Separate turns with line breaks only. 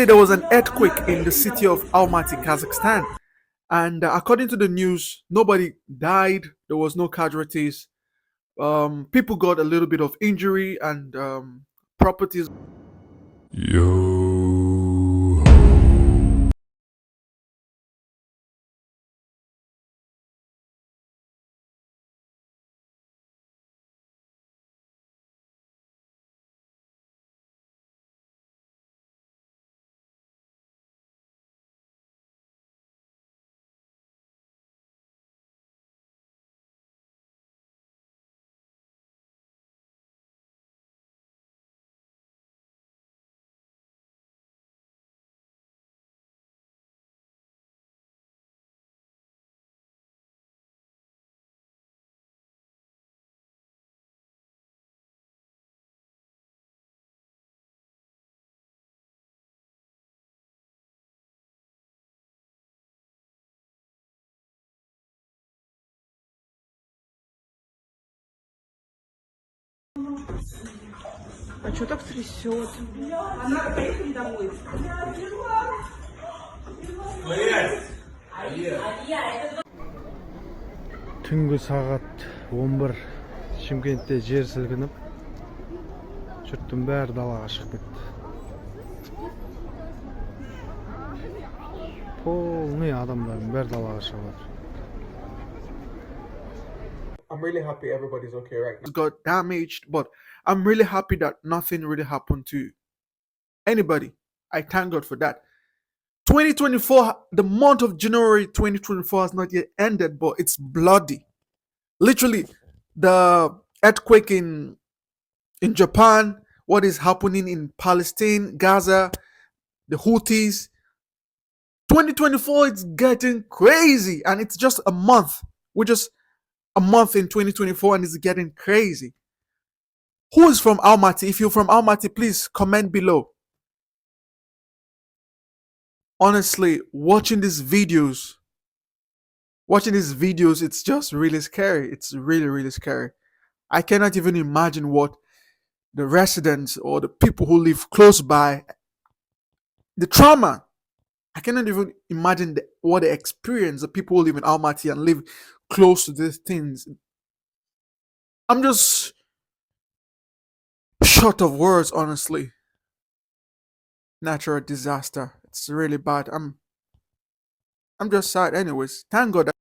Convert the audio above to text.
There was an earthquake in the city of Almaty, Kazakhstan, and according to the news, nobody died. There was no casualties. People got a little bit of injury, and properties.
Yo.
А что так трясет? Поехали домой.
Түнгі сағат 11 Шымкентте жер сілкініп, жұрттың бәрі далаға шығып кетті. Полный адамдардың бәрі далаға шығып жатыр.
I'm really happy everybody's okay right now. Got damaged, but I'm really happy that nothing really happened to anybody. I thank God for that. 2024, the month of January 2024 has not yet ended, but it's bloody. Literally, the earthquake in Japan, what is happening in Palestine, Gaza, the Houthis. 2024, it's getting crazy, and it's just a month. We're just a month in 2024, and it's getting crazy. Who is from Almaty? If you're from Almaty, please comment below. Honestly, watching these videos, it's just really scary. It's really, really scary. I cannot even imagine what the residents or the people who live close by, the trauma. I cannot even imagine what they experience, the people who live in Almaty and live close to these things. I'm just short of words, honestly. Natural disaster. It's really bad. I'm just sad anyways. Thank God.